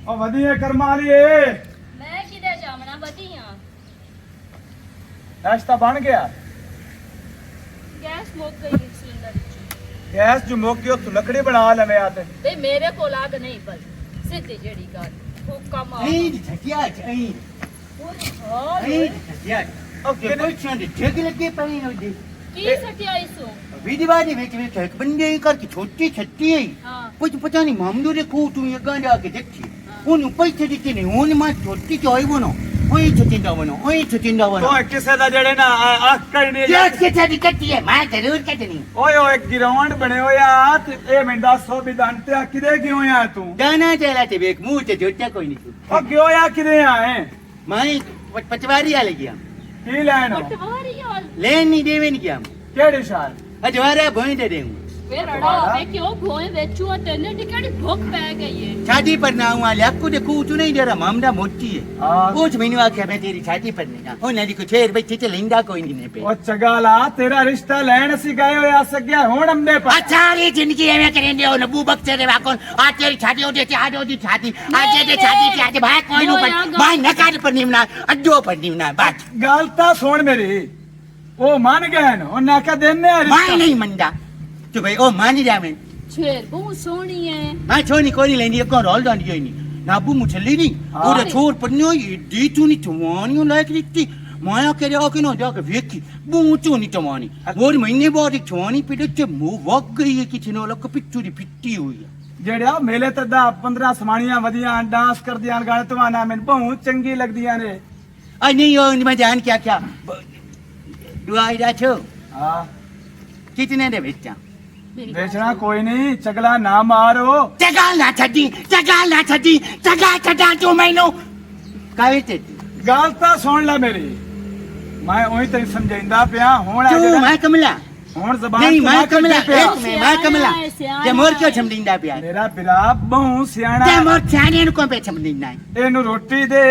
ਉਹ ਵਧੀਆ ਕਰਮਾਂ ਵਾਲੀਏ ਮੈਂ ਕਿਤੇ ਜਾਵਣਾ ਵਧੀਆ ਐਸ਼ ਤਾਂ ਬਣ ਗਿਆ ਗੈਸ ਮੁੱਕ ਗਈ ਸਿਲੰਡਰ ਵਿੱਚ ਗੈਸ ਜੋ ਮੁੱਕ ਗਿਆ ਤੂੰ ਲੱਕੜੀ ਬਣਾ ਲਵੇਂ ਆ ਤੇ ਤੇ ਮੇਰੇ ਕੋਲ ਆਗ ਨਹੀਂ ਪਰ ਸਿੱਧੀ ਜਿਹੜੀ ਗੱਲ ਹੁਕਮ ਆ ਨਹੀਂ ਛੱਕਿਆ ਨਹੀਂ ਨਹੀਂ ਛੱਕਿਆ ਓਕੇ ਪੁੱਛਾਂ ਦੇ ਠੇਕ ਲੱਗੇ ਪਈ ਉਹਦੀ ਕੀ ਸਟਿਆਈ ਸੋ ਵਿਧਵਾ ਦੇ ਵਿੱਚ ਇੱਕ ਬੰਦੇ ਕਰਕੇ ਛੋਟੀ ਛੱਤੀ ਹੈ ਹਾਂ ਕੁਝ ਪਤਾ ਨਹੀਂ ਮਾਮਦੂ ਦੇ ਖੂਹ ਤੂੰ ਅੱਗਾ ਜਾ ਕੇ ਦੇਖੀ ਉਹਨੂੰ ਪੈਸੇ ਦਿੱਤੇ ਨੇ ਹੁਣ ਮੈਂ ਛੋਟੀ ਚੋਈ ਬਨੋ ਓਏ ਛੱਤਿੰਦਾ ਬਨੋ ਤੂੰ ਕਿਸੇ ਦਾ ਜਿਹੜੇ ਨਾ ਆਕੜ ਨਹੀਂ ਜੱਟ ਕੇ ਛੱਡੀ ਕੱਟੀ ਹੈ ਮੈਂ ਜ਼ਰੂਰ ਕੱਟਣੀ ਓਏ ਓਏ ਗਿਰਾਵਣ ਬਣੇ ਹੋਇਆ ਤੇ ਇਹ ਮੈਂ ਦੱਸੋ ਵੀ ਦੰਤੇ ਆ ਕਿਦੇ ਕਿਉਂ ਆ ਤੂੰ ਜਾਣਾ ਚਾਹਲਾ ਤੇ ਵੇਖ ਮੂੰਹ ਤੇ ਜੋਟਾ ਕੋਈ ਨਹੀਂ ਉਹ ਕਿਉਂ ਆ ਕਿਦੇ ਆਏ ਮੈਂ ਪਟਵਾਰੀ ਆ ਗਿਆ ਕੀ ਲੈਣ ਪਟਵਾਰੀ ਹਾਲ ਲੈਣ ਨਹੀਂ ਦੇਵੇ ਨਹੀਂ ਗਿਆ ਕਿਹੜੀ ਸ਼ਾਲ ਅਜਵਾਰਾ ਭੋਈ ਦੇ ਦੇਉਂ ਵੇ ਰੜਾ ਵੇ ਕਿਉਂ ਭੋਏ ਵੇਚੂ ਤੈਨੂੰ ਟਿਕੜੀ ਭੁੱਖ ਪੈ ਗਈ ਏ शादी पर ना हुआ आपको देखो तू नहीं दे रहा मामला मोटी है हाँ। कुछ महीने आख्या मैं तेरी शादी पर नहीं ना हो नदी को छेर बच्चे ते लिंदा कोई नहीं पे ਉਹ ਚਗਾਲਾ ਤੇਰਾ ਰਿਸ਼ਤਾ ਲੈਣ ਅਸੀਂ ਗਏ ਹੋਏ ਆ ਸਕਿਆ ਹੁਣ ਅੰਦੇ ਪਾ अच्छा रे जिंदगी में करेंगे हो नबू बक्से रे वाकोन आज तेरी शादी हो जाती आज होती शादी आज ते शादी की आज भाई कोई नो पर भाई नकार पर निमना अड्डो पर निमना बात ਗੱਲ ਤਾਂ ਸੁਣ ਮੇਰੀ ਉਹ ਮੰਨ ਗਏ ਨੇ ਉਹਨਾਂ ਕਹ ਦੇਨੇ ਆ भाई नहीं मंदा तो भाई ओ मान जा मैं ਛੇਰ ਬਹੁਤ ਸੋਹਣੀ ਏ मैं छोनी कोई नहीं लेनी को रोल डांडी होई नहीं नाबू मुछली नहीं हाँ। ओरे छोर पर नहीं दी तू नहीं तुवानी लायक लिखती माया के आके ना जाके वेखी बूचो नहीं तुवानी और महीने बाद एक छवानी पीड़े च मुंह वग गई है किसी ने लोग पिट्टू दी पिट्टी हुई है ਜਿਹੜਿਆ ਮੇਲੇ ਤੇ 10-15 ਸਮਾਣੀਆਂ ਵਧੀਆਂ ਡਾਂਸ ਕਰਦੀਆਂ ਗਾਣੇ ਤਵਾਨਾ ਮੈਨੂੰ ਬਹੁਤ ਚੰਗੀ ਲੱਗਦੀਆਂ ਨੇ आ नहीं हो मैं जान क्या क्या दुआई दा छो ਹਾਂ कितने दे बेचा ਮੇਰੀ ਗੱਲ ਵੇਚਣਾ ਕੋਈ ਨਹੀਂ ਚਗਲਾ ਨਾ ਮਾਰੋ जगाल ना छड़ी जगा छड़ा तू मैनू कावे ते ਗੱਲ ਤਾਂ ਸੁਣ ਲੈ ਮੇਰੀ ਮੈਂ ਉਹੀ ਤੈਨੂੰ ਸਮਝਾਉਂਦਾ ਪਿਆ ਹੁਣ ਆ तू ਜਿਹੜਾ मैं कमला ਹੁਣ ਜ਼ਬਾਨ नहीं ਤੋਂ मैं ਨਾ कमला ਕੱਢੇ ਪਿਆ। एक में मैं कमला सियाना। जे मोर क्यों छमदिंदा प्यार ਮੇਰਾ ਬਿਰਾ ਬਹੁ ਸਿਆਣਾ जे मोर छाने को पे छमदिंदा ਇਹਨੂੰ ਰੋਟੀ ਦੇ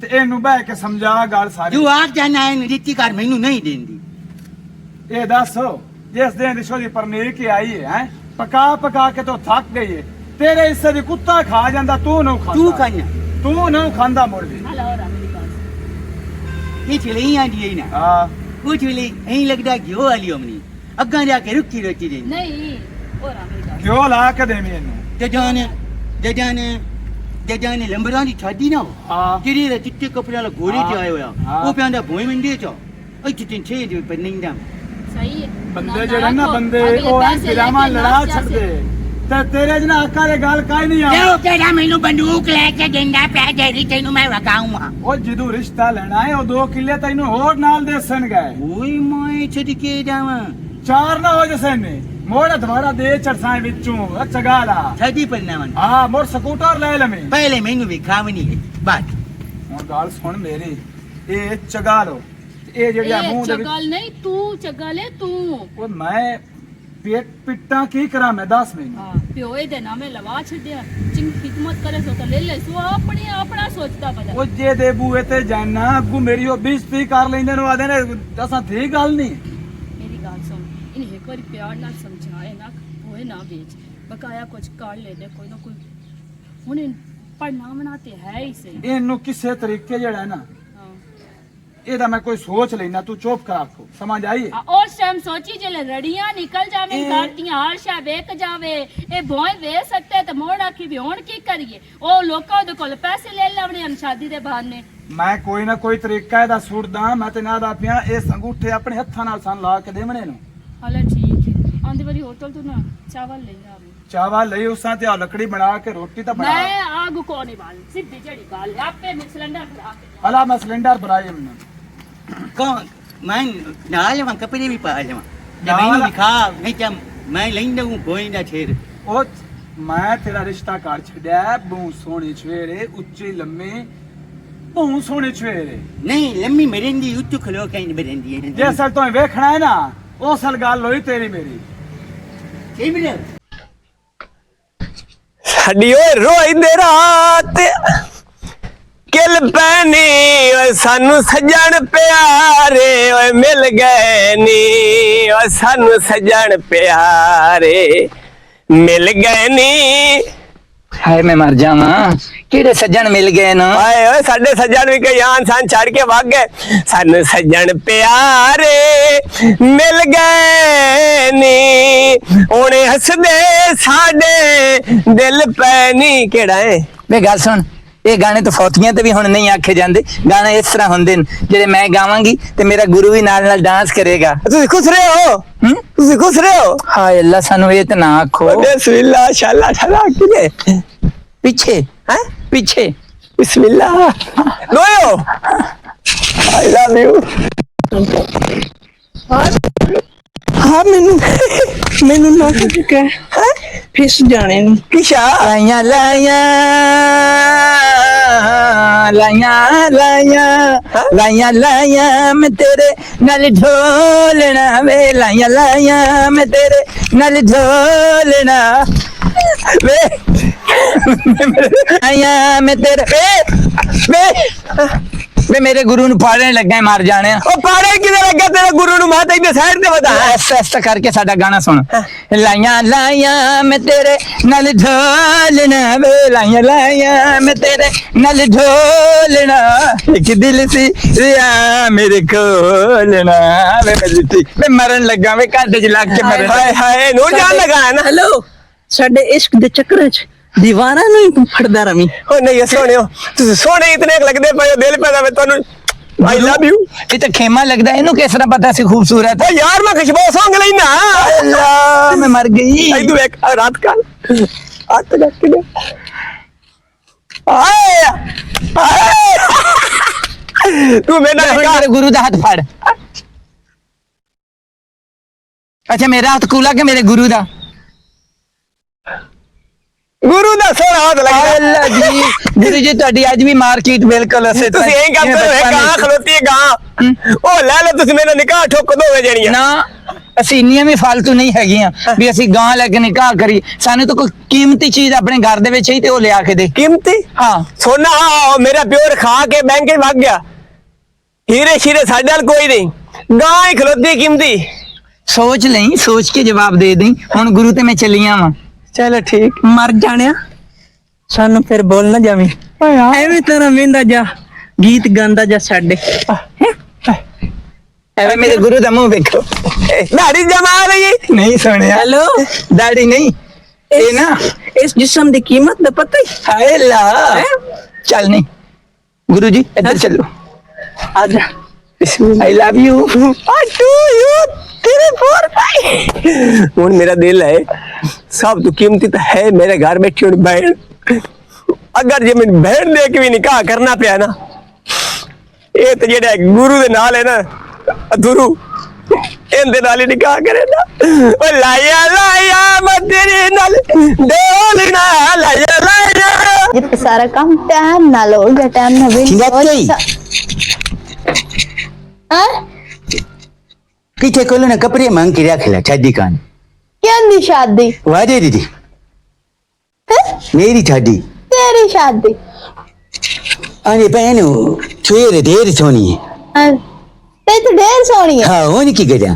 ਤੇ ਇਹਨੂੰ ਬਹਿ ਕੇ ਸਮਝਾ ਗੱਲ ਸਾਰੀ तू आग जाना है रीति कार मैनू नहीं देंदी ਇਹ ਦੱਸ ਜਿਸ ਦਿਨ ਦੀ ਸ਼ੋਦੀ ਪਰਨੀਰ ਕੀ ਆਈ ਹੈ ਪਕਾ ਕੇ ਤਾਂ ਥੱਕ ਗਈ ਹੈ ਤੇਰੇ ਹਿੱਸੇ ਦੀ ਕੁੱਤਾ ਖਾ ਜਾਂਦਾ ਤੂੰ ਨਾ ਖਾਂਦਾ तू खाना ਤੂੰ ਨਾ ਖਾਂਦਾ ਮੁੜ ਵੀ ਹਾਲ ਹੋਰ ਆ ਮੇਰੀ ਗੱਲ कुछ नहीं आती है ना ਹਾਂ कुछ भी नहीं लगता घ्यो वाली हमनी अग्गा जाके रुकी रोटी देनी ਨਹੀਂ ਹੋਰ ਆ ਮੇਰੀ ਗੱਲ ਕਿਉਂ ਲਾ ਕੇ ਦੇਵੀਂ ਇਹਨੂੰ जजाने लंबरा दी छादी ना ਹਾਂ तेरे रे चिट्टे कपड़े वाला घोड़े च आयो या हाँ। वो प्यांदा भोई मंडी च ओए चिट्टे छे दे पर नहीं दा ਸਹੀ ਹੈ ਬੰਦੇ ਜਿਹੜੇ ਨਾ ਬੰਦੇ ਉਹ ਐਂ ਫਿਰਾਵਾਂ ਲੜਾ ਛੱਡਦੇ ਤੇ ਤੇਰੇ ਜਨਾ ਆਕਾ ਦੇ ਗੱਲ ਕਾਈ ਨਹੀਂ ਆ जो केड़ा मेनू बंदूक लेके देंदा पे जेरी तेनू मैं वकाऊंगा ਉਹ ਜਦੋਂ ਰਿਸ਼ਤਾ ਲੈਣਾ ਹੈ ਉਹ 2 ਕਿੱਲੇ ਤੈਨੂੰ ਹੋਰ ਨਾਲ ਦੇਸਣ ਗਏ ओए मैं छड़के जावा ਚਾਰ ਨਾ ਹੋ ਜਸੇ ਨੇ ਮੋੜ ਦੁਬਾਰਾ ਦੇ ਚੜਸਾਂ ਵਿੱਚੋਂ ਚਗਾ ਲਾ छादी पर ना मन ਹਾਂ ਮੋੜ ਸਕੂਟਰ ਲੈ ਲਵੇਂ पहले मेनू भी खावनी बात ਹੁਣ ਗੱਲ ਸੁਣ ਮੇਰੀ ਇਹ ਚਗਾ ਲੋ ਇਹ ਜਿਹੜਿਆ ਇਹ ਮੂੰਹ ਦੇ ਵਿੱਚ ਚਗਲ ਨਹੀਂ ਤੂੰ ਚਗਲ ਏ ਤੂੰ ਉਹ ਮੈਂ ਪੇਟ ਪਿੱਟਾਂ ਕੀ ਕਰਾਂ ਮੈਂ ਦੱਸ ਮੈਨੂੰ ਹਾਂ ਪਿਓ ਇਹਦੇ ਨਾਮੇ ਲਵਾ ਛੱਡਿਆ ਚਿੰਗ ਖਿਦਮਤ ਕਰੇ ਸੋ ਤਾਂ ਲੈ ਲੈ ਸੋ ਆਪਣਾ ਸੋਚਦਾ ਪਤਾ ਉਹ ਜੇ ਦੇ ਬੂਏ ਤੇ ਜਾਣਾ ਅੱਗੂ ਮੇਰੀ ਉਹ ਬੇਇੱਜ਼ਤੀ ਕਰ ਲੈਂਦੇ ਨੇ ਆਦੇ ਨੇ ਅਸਾਂ ਠੀਕ ਗੱਲ ਨਹੀਂ ਮੇਰੀ ਗੱਲ ਸੁਣ ਇਹਨੇ ਇੱਕ ਵਾਰੀ ਪਿਆਰ ਨਾਲ ਸਮਝਾਏ ਨਾ ਹੋਏ ਨਾ ਵੇਚ ਬਕਾਇਆ ਕੁਝ ਕਰ ਲੈਦੇ ਕੋਈ ਨਾ ਕੋਈ ਹੁਣ ਪੜਨਾ ਬਣਾਤੇ ਹੈ ਹੀ ਸਹੀ ਇਹਨੂੰ ਕਿਸੇ ਤਰੀਕੇ ਜਿਹੜਾ ਹੈ ਨਾ ਹਾਂ ਇਹਦਾ ਮੈਂ ਕੋਈ ਸੋਚ ਲੈਣਾ ਤੂੰ ਚੁੱਪ ਕਰ ਰੱਖੋ ਸਮਝ ਆਈ ਉਸ ਟਾਈਮ ਸੋਚੀ ਜੇ ਰੜੀਆਂ ਨਿਕਲ ਜਾਵੇਂ ਕਰਤੀਆਂ ਹਰ ਸ਼ਾ ਵੇਖ ਜਾਵੇ ਇਹ ਭੋਏ ਵੇ ਸਕਤੇ ਤੇ ਮੋੜ ਆਖੀ ਵੀ ਹੁਣ ਕੀ ਕਰੀਏ ਉਹ ਲੋਕਾਂ ਦੇ ਕੋਲ ਪੈਸੇ ਲੈ ਲੈਵਣੇ ਸ਼ਾਦੀ ਦੇ ਬਹਾਨੇ ਮੈਂ ਕੋਈ ਨਾ ਕੋਈ ਤਰੀਕਾ ਇਹਦਾ ਸੁੱਟਦਾ ਮੈਂ ਤੇ ਨਾ ਦਾ ਪਿਆ ਇਹ ਸੰਗੂਠੇ ਆਪਣੇ ਹੱਥਾਂ ਨਾਲ ਸਾਨੂੰ ਲਾ ਕੇ ਦੇਵਣੇ ਨੂੰ ਹਾਲੇ ਠੀਕ ਹੈ ਆਂਦੇ ਵਾਰੀ ਹੋਟਲ ਤੋਂ ਨਾ ਚਾਵਲ ਲੈ ਆਵੇ ਚਾਵਾ ਲਈ ਉਸਾਂ ਤੇ ਆ ਲੱਕੜੀ ਬਣਾ ਕੇ ਰੋਟੀ ਤਾਂ ਬਣਾ ਮੈਂ ਆਗ ਕੋ ਨਹੀਂ ਬਾਲ ਸਿੱਧੀ ਜਿਹੜੀ ਗੱਲ ਆਪੇ ਮੈਂ ਸਿਲੰਡਰ ਭਰਾ ਕੇ ਹਲਾ ਮੈਂ ਸਿਲੰਡਰ ਭਰਾਈ ਮੈਨੂੰ कौन मैं नाल में कपड़े भी पा जावा जब नाल- मैनू दिखा नहीं जब मैं लेंदा हूं गोइंदा छेर ਉਹ ਮੈਂ ਤੇਰਾ ਰਿਸ਼ਤਾ ਕਰ ਛੱਡਿਆ ਬਹੁ ਸੋਹਣੇ ਛਵੇਰੇ ਉੱਚੇ ਲੰਮੇ ਬਹੁ ਸੋਹਣੇ ਛਵੇਰੇ नहीं लम्मी मरेंदी उच्च खलो कहीं मरेंदी है ਜੇ ਅਸਲ ਤੋਂ ਵੇਖਣਾ ਹੈ ਨਾ ਉਹ ਅਸਲ ਗੱਲ ਹੋਈ ਤੇਰੀ ਮੇਰੀ सही मिले ਸਾਡੀ ਓਏ ਰੋਈਂਦੇ ਰਾਤ ਕਿਲ ਪੈਣੀ ਓਏ ਸਾਨੂੰ ਸੱਜਣ ਪਿਆਰੇ ਓਏ ਮਿਲ ਗਏ ਨੀ ਓਏ ਸਾਨੂੰ ਸੱਜਣ ਪਿਆਰੇ ਮਿਲ ਗਏ ਨੀ ਹਾਏ ਮੈਂ ਮਰ ਜਾਵਾਂ ਕਿਹੜੇ ਸੱਜਣ ਮਿਲ ਗਏ ਨਾ ਆਏ ਓਏ ਸਾਡੇ ਸੱਜਣ ਵੀ ਕਈ ਆਨ ਛੱਡ ਕੇ ਵਗ ਗਏ ਸਾਨੂੰ ਸੱਜਣ ਪਿਆਰੇ ਮਿਲ ਗਏ ਨੀ ਉਹਨੇ ਹੱਸਦੇ ਸਾਡੇ ਦਿਲ ਪੈ ਨੀ ਕਿਹੜਾ ਏ ਵੇ ਗੱਲ ਸੁਣ ਇਹ ਗਾਣੇ ਤਾਂ ਫੌਤੀਆਂ ਤੇ ਵੀ ਹੁਣ ਨਹੀਂ ਆਖੇ ਜਾਂਦੇ ਗਾਣੇ ਇਸ ਤਰ੍ਹਾਂ ਹੁੰਦੇ ਨੇ ਜਿਹੜੇ ਮੈਂ ਗਾਵਾਂਗੀ ਤੇ ਮੇਰਾ ਗੁਰੂ ਵੀ ਨਾਲ ਨਾਲ ਡਾਂਸ ਕਰੇਗਾ ਤੁਸੀਂ ਖੁਸ਼ ਰਹੇ ਹੋ ਤੁਸੀਂ ਖੁਸ਼ ਰਹੇ ਹੋ ਹਾਏ ਅੱਲਾ ਸਾਨੂੰ ਇਹ ਤਾਂ ਨਾ ਆਖੋ ਬਿਸਮਿल्लाह ਸ਼ਾਲਾ ਸ਼ਾਲਾ ਕਿਲੇ ਪਿੱਛੇ ਹੈ ਪਿੱਛੇ ਬਿਸਮਿल्लाह ਲੋਇਓ ਆਈ ਲਵ ਯੂ ਹਾਂ ਮੈਨੂੰ ਨਾ ਕਿ ਫਿਸ ਜਾਣੇ ਨੂੰ ਕਿਸ਼ਾ ਲਾਈਆਂ ਲਾਈਆਂ ਲਾਈਆਂ ਲਾਈਆਂ ਲਾਈਆਂ ਲਾਈਆਂ ਮੈਂ ਤੇਰੇ ਨਾਲ ਢੋਲਣਾ ਵੇ ਲਾਈਆਂ ਲਾਈਆਂ ਮੈਂ ਤੇਰੇ ਨਾਲ ਢੋਲਣਾ ਵੇ ਆਇਆ ਮੈਂ ਤੇਰੇ ਵੇ ਮੇਰੇ ਗੁਰੂ ਨੂੰ ਪਾੜਨ ਲੱਗਾ ਮਰ ਜਾਣਿਆ ਉਹ ਪਾੜੇ ਕਿਧਰ ਲੱਗਾ ਤੇਰੇ ਗੁਰੂ ਨੂੰ ਮਾਤਾ ਇਹਦੇ ਸਾਈਡ ਤੇ ਬਤਾ ਐਸਾ ਕਰਕੇ ਸਾਡਾ ਗਾਣਾ ਸੁਣ ਲਾਈਆਂ ਲਾਈਆਂ ਮੈਂ ਤੇਰੇ ਨਾਲ ਢੋਲਣਾ ਵੇ ਲਾਈਆਂ ਲਾਈਆਂ ਮੈਂ ਤੇਰੇ ਨਾਲ ਢੋਲਣਾ ਇੱਕ ਦਿਲ ਸੀ ਰਿਆ ਮੇਰੇ ਕੋਲਣਾ ਵੇ ਮੈਂ ਮਰਨ ਲੱਗਾ ਵੇ ਕਾਂਟੇ ਚ ਲੱਗ ਕੇ ਮਰਨ ਹਾਏ ਹਾਏ ਨੂਰ ਜਾਨ ਲਗਾ ਨਾ ਹੈਲੋ ਸਾਡੇ ਇਸ਼ਕ ਦੇ ਚੱਕਰਾਂ 'ਚ ਦੀਵਾਰਾਂ ਨੂੰ ਹੀ ਤੂੰ ਫੜਦਾ ਰਵੀਂ ਉਹ ਨਹੀਂ ਸੋਹਣਿਓ ਤੁਸੀਂ ਸੋਹਣੇ ਇਤਨੇ ਲੱਗਦੇ ਪਏ ਹੋ, ਦਿਲ ਪੈਦਾ ਵੇ ਤੁਹਾਨੂੰ ਆਈ ਲਵ ਯੂ ਇਹ ਤਾਂ ਖੇਮਾ ਲੱਗਦਾ ਇਹਨੂੰ ਕਿਸ ਤਰ੍ਹਾਂ ਪਤਾ ਸੀ ਖੂਬਸੂਰਤ ਉਹ ਯਾਰ ਮੈਂ ਖੁਸ਼ਬੂ ਸੰਗ ਲੈਣਾ ਅੱਲਾ ਮੈਂ ਮਰ ਗਈ आई तू एक रात का आज तक के आए तू मेरा ਮੇਰੇ ਗੁਰੂ ਦਾ ਹੱਥ ਫੜ ਅੱਛਾ ਮੇਰਾ ਹੱਥ ਕੂਲਾ ਕਿ ਮੇਰੇ ਗੁਰੂ ਦਾ गुरु दा सोना हाथ लगदा ਅੱਲਾ ਜੀ ਗੁਰੂ ਜੀ ਤੁਹਾਡੀ ਅੱਜ ਵੀ ਮਾਰਕੀਟ ਬਿਲਕੁਲ ਅਸੇ ਤੁਸੀਂ ਇਹ ਕੰਮ ਕਰੋ ਗਾਂ ਖਲੋਤੀ ਹੈ ਗਾਂ ਉਹ ਲੈ ਲੈ ਤੁਸੀਂ ਮੇਰਾ ਨਿਕਾਹ ਠੋਕ ਦੋਗੇ ਜਣੀਆਂ ਨਾ ਅਸੀਂ ਇੰਨੀਆਂ ਵੀ ਫालतू ਨਹੀਂ ਹੈਗੀਆਂ ਵੀ ਅਸੀਂ ਗਾਂ ਲੈ ਕੇ ਨਿਕਾਹ ਕਰੀ ਸਾਨੂੰ ਤਾਂ ਕੋਈ ਕੀਮਤੀ ਚੀਜ਼ ਆਪਣੇ ਘਰ ਦੇ ਵਿੱਚ ਹੀ ਤੇ ਉਹ ਲਿਆ ਕੇ ਦੇ कीमती ਹਾਂ सोना मेरा प्योर खा के बैंक में भाग गया हीरे शीरे साडे नाल कोई नहीं गां ही खलोती कीमती ਸੋਚ ਲਈ ਸੋਚ ਕੇ ਜਵਾਬ ਦੇ ਦੇਂ ਹੁਣ ਗੁਰੂ ਤੇ ਮੈਂ ਚੱਲੀਆਂ ਵਾਂ चलो ठीक ਮਰ ਜਾਣਿਆ ਸਾਨੂੰ ਫਿਰ ਬੋਲ ਨਾ ਜਾਵੀਂ ਐਵੇਂ ਤਰ੍ਹਾਂ ਵੇਂਦਾ ਜਾ ਗੀਤ ਗਾਉਂਦਾ ਜਾ ਸਾਡੇ ਐਵੇਂ ਮੇਰੇ ਗੁਰੂ ਦਾ ਮੂੰਹ ਵੇਖੋ दाढ़ी जमा रही है ਨਹੀਂ ਸੁਣਿਆ ਹੈਲੋ ਦਾੜੀ ਨਹੀਂ ਇਹ ਨਾ ਇਸ ਜਿਸਮ ਦੀ ਕੀਮਤ ਦਾ ਪਤਾ ਹੀ ਹਾਏ ਲਾ ਚੱਲ ਨਹੀਂ ਗੁਰੂ ਜੀ ਇੱਧਰ ਚੱਲੋ ਆ ਜਾ I love you I do you तेरे फोर भाई ਹੁਣ ਮੇਰਾ ਦਿਲ ਹੈ ਸਭ ਤੋਂ ਕੀਮਤੀ ਤਾਂ ਹੈ ਮੇਰੇ ਘਰ ਬੈਠੀ ਹੋਣੀ ਬਹਿਣ ਅਗਰ ਜੇ ਮੈਨੂੰ ਬਹਿਣ ਦੇ ਕੇ ਵੀ ਨਿਕਾਹ ਕਰਨਾ ਪਿਆ ਨਾ ਇਹ ਤੇ ਜਿਹੜਾ ਗੁਰੂ ਦੇ ਨਾਲ ਹੈ ਨਾ ਅਧੂਰੂ ਇਹਦੇ ਨਾਲ ਹੀ ਨਿਕਾਹ ਕਰੇ ਨਾ ਓ ਲਾਇਆ ਲਾਇਆ ਮੈਂ ਤੇਰੇ ਨਾਲ ਡੋਲਣਾ ਲਾਇਆ ਲਾਇਆ जितना सारा काम टाइम ना लो या टाइम ना वेट ठीक है पीछे खोलो ना कपड़े मांग के रख ला शादी का क्या दी शादी वादे दीदी हैं? मेरी शादी तेरी शादी अरे बहन छुए ढेर सोनी है हाँ, ते तो ढेर सोनी है हाँ होने की गजा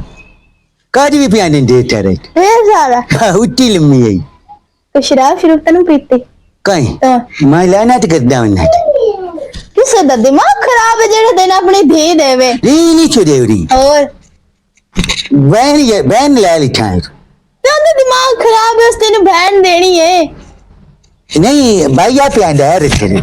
काज भी पिया ने ढेर ठहरे ढेर सारा हाँ उट्टी लम्मी है तो शराब शुरू तनु पीती कहीं तो मैं लाना तो करदा हूं ना किसे दा दिमाग खराब है जेड़े दिन अपनी धी देवे नहीं छुड़े उरी और बहन ले ली था तो दिमाग खराब है उसने ने बहन देनी है नहीं भाई आप आंदा है तेरे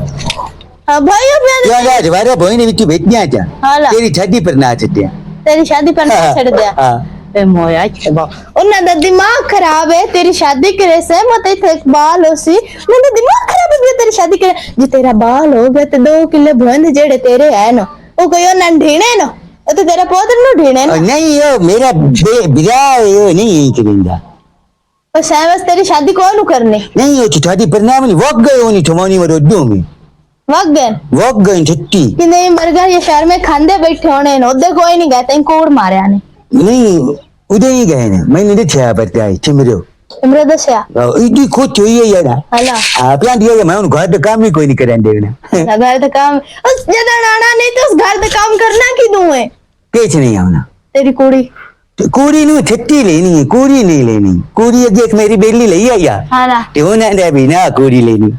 हाँ भाई अब यार क्या यार दोबारा बोई ने बिट्टू भेजना जा हाला। तेरी शादी पर ना चढ़या तेरी शादी पर ना छड़ दिया हाँ ए मोया छबा उन्ना दा दिमाग खराब है तेरी शादी करे से मत इथे बाल होसी उन्ना दिमाग खराब है तेरी शादी करे जे तेरा बाल हो गया ते 2 किले भंद जेड़े तेरे है ना ओ कोई ना ढीणे ना ओ तो तेरा पोतर नु ढीणे ना नहीं यो मेरा बिया यो नहीं यही करेंगा और सहवस तेरी शादी कौन करनी नहीं यो शादी पर ना मैं वक गए होनी ठमानी में रोडो में वक गए छट्टी कि नहीं मरगा ये शहर में खांदे बैठे होने न ओदे कोई नहीं गए तई कोड़ मारया ने नहीं उधर ही गए ना मैंने देखा पड़ता है चिमरो इमरे दसया इतनी खुद हुई है यार हला आप प्लान दिया मैं उन घर का काम भी कोई नहीं करें देना घर का काम उस जदा नाना नहीं तो उस घर का काम करना की दूं है कुछ नहीं आना तेरी कुड़ी ਕੁੜੀ ਨੂੰ ਛੱਤੀ ਲੈਣੀ ਹੈ, ਕੁੜੀ ਨਹੀਂ ਲੈਣੀ। ਕੁੜੀ ਅੱਗੇ ਇੱਕ ਮੇਰੀ ਬੇਲੀ ਲਈ ਆਈ ਆ ਹਾਂ ਨਾ ਤੇ ਉਹਨਾਂ ਨੇ ਵੀ ਨਾ ਕੁੜੀ ਲੈਣੀ।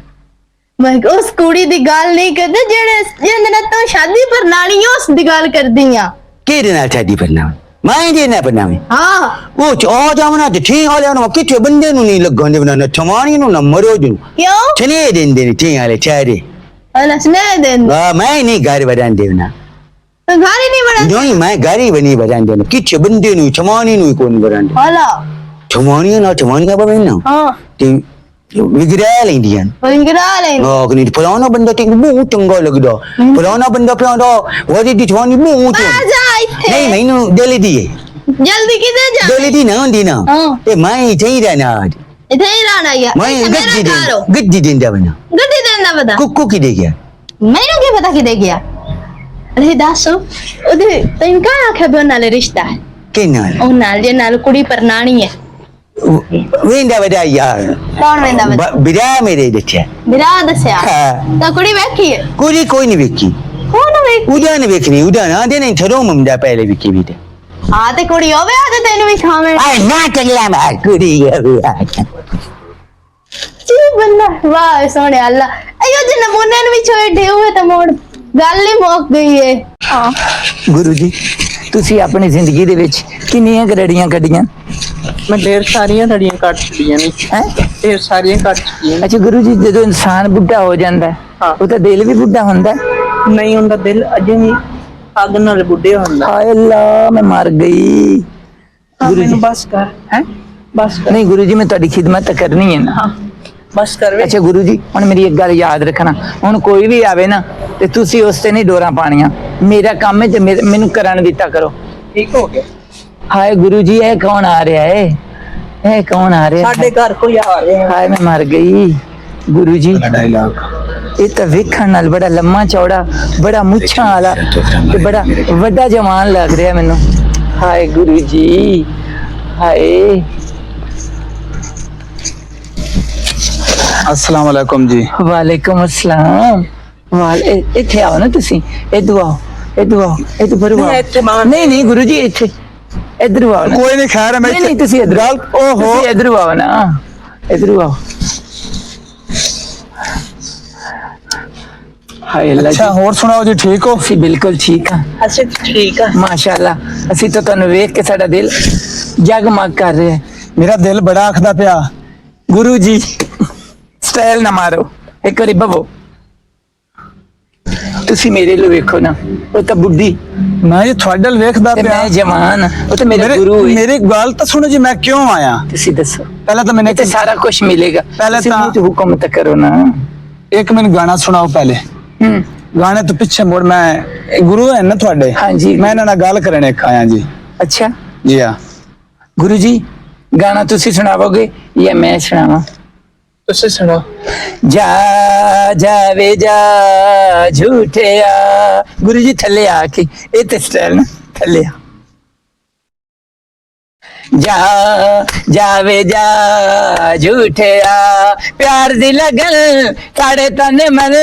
ਮੈਂ ਉਸ ਕੁੜੀ ਦੀ ਗੱਲ ਨਹੀਂ ਕਰਦਾ ਜਿਹੜੇ ਜਿਹਦੇ ਨਾਲ ਤੂੰ ਸ਼ਾਦੀ ਪਰਨਾਲੀ ਉਸ ਦੀ ਗੱਲ ਕਰਦੀ ਆ। ਕਿਹਦੇ ਨਾਲ ਸ਼ਾਦੀ ਕਰਨਾ? ਮੈਂ ਜੇ ਨਾ ਬਣਾਵੇਂ। ਹਾਂ ਉਹ ਚ ਆ ਜਾਵਣਾ ਤੇ ਠੀਕ ਹੋ ਜਾਣਾ। ਕਿੱਥੇ ਬੰਦੇ ਨੂੰ ਨਹੀਂ ਲੱਗਣ ਦੇਣਾ, ਨਾ ਠਮਾਣੀ ਨੂੰ ਨਾ ਮਰੋ ਜੂ ਕਿਉਂ ਛਨੇ ਦਿੰਦੇ ਨੇ ਠੀਕ ਵਾਲੇ ਚਾਰੇ। ਅਲਸ ਨੇ ਦੇਨ ਮੈਂ ਨਹੀਂ ਘਰ ਵੜਨ ਦੇਣਾ। ਤੂੰ ਘਰ ਹੀ ਨਹੀਂ ਬਣਾ ਨਹੀਂ ਮੈਂ ਘਰ ਹੀ ਬਣੀ ਵੜਨ ਦੇਣਾ। ਕਿੱਥੇ ਬੰਦੇ ਨੂੰ ਠਮਾਣੀ ਨੂੰ ਕੋਣ ਵੜਨ ਦੇ। ਹਾਲਾ ਠਮਾਣੀਆਂ ਨਾਲ ਠਮਾਣੀਆਂ ਬਵੇਂ ਨਾ ਹਾਂ ਤੇ ਵਿਗੜਾ ਲੈਂਦੀਆਂ। ਬੰਗਰਾ ਲੈ ਆਹ ਨਹੀਂ ਫਲਾਣਾ ਬੰਦਾ ਤੇ ਬਹੁਤ ਚੰਗਾ ਲੱਗਦਾ, ਫਲਾਣਾ ਬੰਦਾ ਪਿਆਂਦਾ ਉਹਦੀ ਦੀ ਠਮਾਣੀ ਬਹੁਤ ਆ ਜਾ ਇੱਥੇ ਨਹੀਂ ਮੈਨੂੰ ਦਿਲ ਦੀ ਹੈ। ਜਲਦੀ ਕਿਤੇ ਜਾ ਦਿਲ ਦੀ ਨਾ ਹੁੰਦੀ ਨਾ ਹਾਂ। ਤੇ ਮੈਂ ਇੱਥੇ ਹੀ ਰਹਿਣਾ ਅੱਜ। ਇੱਥੇ ਹੀ ਰਹਿਣਾ ਯਾ ਮੈਂ ਗੱਡੀ ਦੇ ਗੱਡੀ ਦਿੰਦਾ ਬਣਾ। ਗੱਡੀ ਦੇਣਾ ਪਤਾ ਕੁੱਕੂ ਕੀ ਦੇ ਗਿਆ? ਮੈਨੂੰ ਕੀ ਪਤਾ ਕਿਦੇ ਗਿਆ। ਅਰੇ ਦੱਸ ਉਹਦੇ ਤੈਨੂੰ ਕਾ ਆਖਿਆ ਵੀ ਉਹਨਾਂ ਨਾਲ ਰਿਸ਼ਤਾ ਹੈ? ਕਿ ਨਾਲ ਉਹ ਨਾਲ ਜੇ ਨਾਲ ਕੁੜੀ ਪਰਨਾਣੀ ਹੈ। ਵੇਂਦਾ ਵਦਾ ਯਾਰ ਕੌਣ ਵੇਂਦਾ ਵਾ ਬਿਰਾ ਮੇਰੇ ਦੇਖਿਆ ਬਿਰਾ ਦੱਸਿਆ ਹਾਂ। ਤਾਂ ਕੁੜੀ ਵੇਖੀ ਹੈ ਕੁੜੀ ਕੋਈ ਨਹੀਂ ਵੇਖੀ। ਕੌਣ ਵੇਖ ਉਹਦਾ ਨਹੀਂ ਵੇਖਣੀ, ਉਹਦਾ ਨਾ ਦੇ ਨਹੀਂ ਥਰੋ ਮੁੰਡਾ ਪਹਿਲੇ ਵੇਖੀ ਵੀ ਤੇ ਹਾਂ ਤੇ ਕੁੜੀ ਹੋਵੇ ਆ ਤੇ ਤੈਨੂੰ ਵੀ ਖਾਵੇਂ ਆ ਨਾ ਚੱਲਿਆ ਮੈਂ ਕੁੜੀ ਆ ਜੀ ਬੰਦਾ ਵਾਹ ਸੋਹਣੇ ਅੱਲਾ ਅਯੋ ਜੇ ਨਮੂਨੇ ਨੂੰ ਵੀ ਛੋੜੇ ਹੋਏ ਤਾਂ ਮੋੜ ਗੱਲ ਹੀ ਮੁੱਕ ਗਈ ਏ। ਹਾਂ ਗੁਰੂ ਜੀ ਤੁਸੀਂ ਆਪਣੀ ਜ਼ਿੰਦਗੀ ਦੇ ਵਿੱਚ ਕਿੰਨੀਆਂ ਗਰੜੀਆਂ ਕੱਢੀਆਂ? ਮੈਂ ਢੇਰ ਸਾਰੀਆਂ ਲੜੀਆਂ ਕੱਟ ਚੁੱਕੀਆਂ ਨੇ। ਹੈ ਢੇਰ ਸਾਰੀਆਂ ਕੱਟ ਚੁੱਕੀਆਂ ਅੱਛਾ ਗੁਰੂ ਜੀ, ਜਦੋਂ ਇਨਸਾਨ ਬੁੱਢਾ ਹੋ ਜਾਂਦਾ ਹੈ, ਹਾਂ। ਉਹਦਾ ਦਿਲ ਵੀ ਬੁੱਢਾ ਹੁੰਦਾ ਹੈ? ਨਹੀਂ ਹੁੰਦਾ ਦਿਲ ਅਜੇ ਵੀ ਅੱਗ ਨਾਲ ਬੁੱਢੇ ਹੁੰਦਾ। ਹਾਏ ਅੱਲਾ ਮੈਂ ਮਰ ਗਈ। ਹਾਂ, ਗੁਰੂ ਜੀ ਮੈਨੂੰ ਬਸ ਕਰ ਹੈ ਬਸ ਕਰ ਨਹੀਂ ਗੁਰੂ ਜੀ, ਮੈਂ ਤੁਹਾਡੀ ਖਿਦਮਤ ਤਾਂ ਕਰਨੀ ਹੈ ਨਾ। ਹਾਂ ਬਸ ਕਰ ਵੇ। ਅੱਛਾ ਗੁਰੂ ਜੀ, ਹੁਣ ਮੇਰੀ ਇੱਕ ਗੱਲ ਯਾਦ ਰੱਖਣਾ, ਹੁਣ ਕੋਈ ਵੀ ਆਵੇ ਨਾ ਤੇ ਤੁਸੀਂ ਉਸ ਤੇ ਨਹੀਂ ਡੋਰਾਂ ਪਾਣੀਆਂ। ਮੇਰਾ ਕੰਮ ਹੈ ਤੇ ਮੈਨੂੰ ਕਰਨ ਦਿੱਤਾ ਕਰੋ। ਠੀਕ ਹੋ ਗਿਆ। ਹਾਏ ਗੁਰੂ ਜੀ, ਇਹ ਕੌਣ ਆ ਰਿਹਾ ਹੈ? ਇਹ ਕੌਣ ਆ ਰਿਹਾ ਸਾਡੇ ਘਰ ਕੋਈ ਆ ਰਿਹਾ। ਹਾਏ ਮੈਂ ਮਰ ਗਈ। ਗੁਰੂ ਜੀ ਡਾਇਲੌਗ ਇਹ ਤਾਂ ਵੇਖਣ ਨਾਲ ਬੜਾ ਲੰਮਾ ਚੌੜਾ, ਬੜਾ ਮੁੱਛਾਂ ਵਾਲਾ ਤੇ ਬੜਾ ਵੱਡਾ ਜਵਾਨ ਲੱਗ ਰਿਹਾ ਮੈਨੂੰ। ਹਾਏ ਗੁਰੂ ਜੀ, ਹਾਏ। अस्सलाम वालेकुम जी। ਵਾਲੇਕੁਮ ਅਸਲਾਮ। ਇੱਥੇ ਆਓ ਨਾ ਤੁਸੀਂ, ਇੱਧਰ ਆਓ, ਇੱਧਰ ਆਓ, ਇੱਧਰ ਬਰੂ ਆਓ। ਨਹੀਂ, ਇੱਥੇ ਮਾਂ- ਨਹੀਂ ਨਹੀਂ ਗੁਰੂ ਜੀ, ਇੱਥੇ ਇੱਧਰ ਆਓ ਨਾ। कोई नहीं खैर है मैं ਨਹੀਂ ਨਹੀਂ ਤੁਸੀਂ ਇੱਧਰ ਆਓ। ओहो ਤੁਸੀਂ ਇੱਧਰ ਆਓ ਨਾ, ਇੱਧਰ ਆਓ। ਹਾਏ ਅੱਲਾ अच्छा ਜੀ, और सुनाओ जी, ठीक हो? ਅਸੀਂ ਬਿਲਕੁਲ ਠੀਕ ਹਾਂ ਅਸੀਂ ਠੀਕ ਆ। ਮਾਸ਼ਾਅੱਲਾ। ਅਸੀਂ ਤਾਂ ਤੁਹਾਨੂੰ ਵੇਖ ਕੇ ਸਾਡਾ ਦਿਲ ਜਗਮਗ ਕਰ ਰਿਹਾ ਹੈ। मेरा दिल बड़ा आखदा पिया। ਗੁਰੂ ਜੀ ਸਟਾਈਲ ਨਾ ਮਾਰੋ, ਇੱਕ ਵਾਰੀ ਬਵੋ। ਤੁਸੀਂ ਮੇਰੇ ਲਈ ਵੇਖੋ ਨਾ, ਉਹ ਤਾਂ ਬੁੱਢੀ मैं जी थोड़े दिल वेखदा ਤੇ पिया। ਮੈਂ ਜਵਾਨ, ਉਹ ਤਾਂ ਮੇਰਾ मेरे ਗੁਰੂ ਹੈ। मेरी गल तो सुनो जी, मैं क्यों आया? ਤੁਸੀਂ ਦੱਸੋ, पहले तो मैंने ਤੇ ਸਾਰਾ ਕੁਝ ਮਿਲੇਗਾ। ਪਹਿਲੇ ਤੁਸੀਂ ਤਾਂ- ਮੂੰਹ 'ਚ ਹੁਕਮ ਤਾਂ ਕਰੋ ਨਾ। एक मिनट गाना सुनाओ पहले। ਹੂੰ गाने तो पीछे मुड़ मैं गुरु है ना थोड़े। हाँ जी। मैं इन्हां नाल गल करने आया जी। ਅੱਛਾ जी हाँ। ਗੁਰੂ ਜੀ, ਗਾਣਾ ਤੁਸੀਂ ਸੁਣਾਵੋਗੇ ਜਾਂ ਮੈਂ ਸੁਣਾਵਾਂ? ਤੁਸੀਂ ਸੁਣੋ। ਜਾ ਜਾਵੇ ਜਾ ਝੂਠਿਆ। ਗੁਰੂ ਜੀ ਥੱਲੇ ਆ ਕੇ, ਇਹ ਤੇ ਸਟਾਈਲ ਨਾ, ਥੱਲੇ ਆ। ਜਾ ਜਾਵੇ ਜਾ ਝੂਠਿਆ, ਪਿਆਰ ਦੀ ਲਗਨ ਸਾਡੇ ਤਨ ਮਨ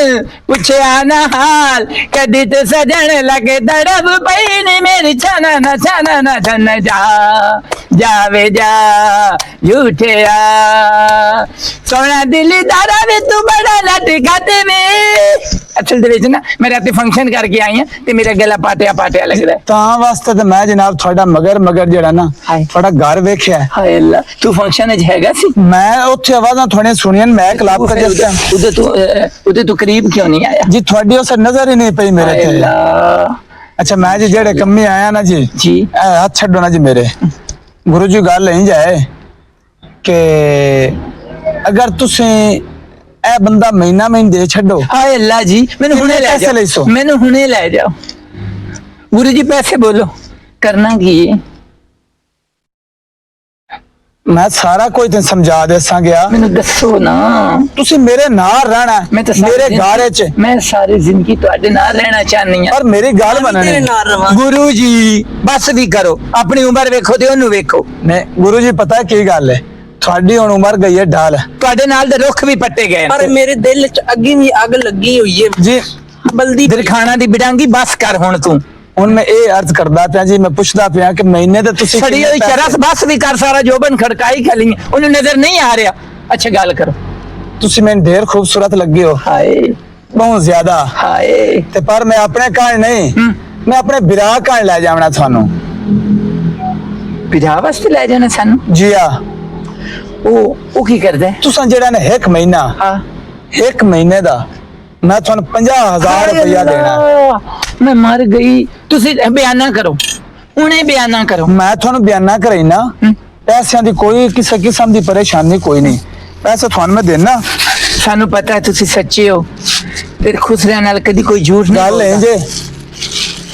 ਪੁੱਛਿਆ ਨਾ ਹਾਲ, ਕਦੀ ਤੇ ਸਜਣ ਲਗੇ ਦੜਬ ਪਈ ਨੀ ਮੇਰੀ ਛਾਨਾ ਨਾ ਛਾਨਾ ਨਾ ਛਨ। ਜਾ ਜਾਵੇ ਜਾ ਝੂਠਿਆ, ਸੋਹਣਾ ਦਿਲਦਾਰਾ ਵੇ ਤੂੰ ਬੜਾ ਲਟਕਾਤੇ ਵੇ। ਅਸਲ ਦੇ ਵਿੱਚ ਨਾ ਮੈਂ ਰਾਤੀ ਫੰਕਸ਼ਨ ਕਰਕੇ ਆਈ ਹਾਂ ਤੇ ਮੇਰਾ ਗਲਾ ਪਾਟਿਆ ਪਾਟਿਆ ਲੱਗਦਾ ਹੈ। ਤਾਂ ਵਾਸਤੇ ਤੇ ਮੈਂ ਜਨਾਬ ਤੁਹਾਡਾ ਮਗਰ ਜਿਹੜਾ ਨਾ ਹਾਏ। ਤੁਹਾਡਾ ਘਰ ਵੇਖਿਆ ਹੈ। ਹਾਏ ਅੱਲਾ, ਤੂੰ ਫੰਕਸ਼ਨ ਵਿੱਚ ਹੈਗਾ ਸੀ? ਮੈਂ ਉੱਥੇ ਆਵਾਜ਼ਾਂ ਥੋੜੀਆਂ ਸੁਣੀਆਂ, ਮੈਂ ਕਲੱਬ ਕਰ ਦਿੱਤਾ ਉਹਦੇ ਤੂੰ ਕਰੀਬ ਕਿਉਂ ਨਹੀਂ ਆਇਆ? ਜੀ। ਤੁਹਾਡੀ ਉਸ ਨਜ਼ਰ ਹੀ ਨਹੀਂ ਪਈ ਮੇਰੇ ਹਾਏ ਤੇ। ਅੱਲਾ ਅੱਛਾ ਮੈਂ ਜੀ ਜਿਹੜੇ ਕੰਮੀ ਆਇਆ ਨਾ ਜੀ, ਜੀ ਇਹ ਹੱਥ ਛੱਡੋ ਨਾ ਜੀ ਮੇਰੇ। ਗੁਰੂ ਜੀ ਗੱਲ ਨਹੀਂ ਜਾਏ ਕਿ ਅਗਰ ਤੁਸੀਂ ਇਹ ਬੰਦਾ ਮਹੀਨਾ ਦੇ ਛੱਡੋ। ਹਾਏ ਅੱਲਾ ਜੀ, ਮੈਨੂੰ ਹੁਣੇ ਲੈ ਪੈਸੇ ਲੈ ਜਾਓ, ਸੋ। ਮੈਨੂੰ ਹੁਣੇ ਲੈ ਜਾਓ। ਗੁਰੂ ਜੀ ਪੈਸੇ ਬੋਲੋ, ਕਰਨਾ ਕੀ ਹੈ? ਮੈਂ ਸਾਰਾ ਕੁਝ ਤੈਨੂੰ ਸਮਝਾ ਦੇਸਾਂ ਗਿਆ। ਮੈਨੂੰ ਦੱਸੋ ਨਾ। ਤੁਸੀਂ ਮੇਰੇ ਨਾਲ ਰਹਿਣਾ ਮੈਂ ਤਾਂ ਸਾਰੀ ਮੇਰੇ ਜ਼ਿੰਦਗੀ- ਘਰ 'ਚ। ਮੈਂ ਸਾਰੀ ਜ਼ਿੰਦਗੀ ਤੁਹਾਡੇ ਨਾਲ ਰਹਿਣਾ ਚਾਹਨੀ ਹਾਂ। ਪਰ ਮੇਰੀ ਗੱਲ ਤੇਰੇ ਮੰਨਣੀ। ਨਾਲ ਰਵਾਂ। ਗੁਰੂ ਜੀ ਬਸ ਵੀ ਕਰੋ, ਆਪਣੀ ਉਮਰ ਵੇਖੋ ਤੇ ਉਹਨੂੰ ਵੇਖੋ। ਨਹੀਂ ਗੁਰੂ ਜੀ, ਪਤਾ ਕੀ ਗੱਲ ਹੈ, ਤੁਹਾਡੀ ਹੁਣ ਉਮਰ ਗਈ ਹੈ ਢਾਲ ਤੁਹਾਡੇ ਨਾਲ ਦੇ ਰੁੱਖ ਵੀ ਪੱਟੇ ਗਏ ਪਰ ਨੇ। ਮੇਰੇ ਦਿਲ 'ਚ ਅੱਗੇ ਵੀ ਅੱਗ ਲੱਗੀ ਹੋਈ ਹੈ। ਜੀ। ਬਲਦੀ ਦਰਖਾਣਾ ਦੀ ਬਿਡਾਂਗੀ ਬਸ ਕਰ ਹੁਣ ਤੂੰ। ਹੁਣ ਮੈਂ ਇਹ ਅਰਜ਼ ਕਰਦਾ ਪਿਆ ਜੀ, ਮੈਂ ਪੁੱਛਦਾ ਪਿਆ ਕਿ ਮਹੀਨੇ ਤੇ ਤੁਸੀਂ ਸੜੀ ਹੋਈ ਕਿੰਨੇ ਚਰਸ ਬਸ ਵੀ ਕਰ, ਸਾਰਾ ਜੋਬਨ ਖੜਕਾਈ ਖਲੀ ਉਹਨੂੰ ਨਜ਼ਰ ਨਹੀਂ ਆ ਰਿਹਾ। ਅੱਛਾ ਗੱਲ ਕਰੋ। ਤੁਸੀਂ ਮੈਨੂੰ ਢੇਰ ਖੂਬਸੂਰਤ ਲੱਗੇ ਹੋ, ਹਾਏ ਬਹੁਤ ਜ਼ਿਆਦਾ। ਹਾਏ ਤੇ ਪਰ ਮੈਂ ਆਪਣੇ ਕਾਲ ਨਹੀਂ, ਮੈਂ ਆਪਣੇ ਵਿਰਾਹ ਕਾਲ ਲੈ ਜਾਵਣਾ ਤੁਹਾਨੂੰ। ਵਿਆਹ ਵਾਸਤੇ ਲੈ ਜਾਣਾ ਸਾਨੂੰ? ਜੀ ਆ। ਉਹ ਕੀ ਕਰਦਾ? ਤੁਸੀਂ ਜਿਹੜਾ ਨੇ ਇੱਕ ਮਹੀਨਾ, ਹਾਂ ਇੱਕ ਮਹੀਨੇ ਦਾ ਮੈਂ ਤੁਹਾਨੂੰ 50,000 ਰੁਪਇਆ ਦੇਣਾ। ਮੈਂ ਮਰ ਗਈ। ਤੁਸੀਂ ਬਿਆਨਾ ਕਰੋ, ਹੁਣੇ ਬਿਆਨਾ ਕਰੋ। ਮੈਂ ਤੁਹਾਨੂੰ ਬਿਆਨਾ ਕਰਾਈਨਾ, ਪੈਸਿਆਂ ਦੀ ਕੋਈ ਕਿਸੇ ਕਿਸਮ ਦੀ ਪਰੇਸ਼ਾਨੀ ਕੋਈ ਨਹੀਂ, ਪੈਸੇ ਤੁਹਾਨੂੰ ਮੈਂ ਦੇਣਾ। ਸਾਨੂੰ ਪਤਾ ਹੈ ਤੁਸੀਂ ਸੱਚੇ ਹੋ, ਤੇਰੇ ਖੁਸਰਿਆਂ ਨਾਲ ਕਦੀ ਕੋਈ ਝੂਠ ਨਹੀਂ ਗੱਲ ਹੈ ਬੋਲਦਾ।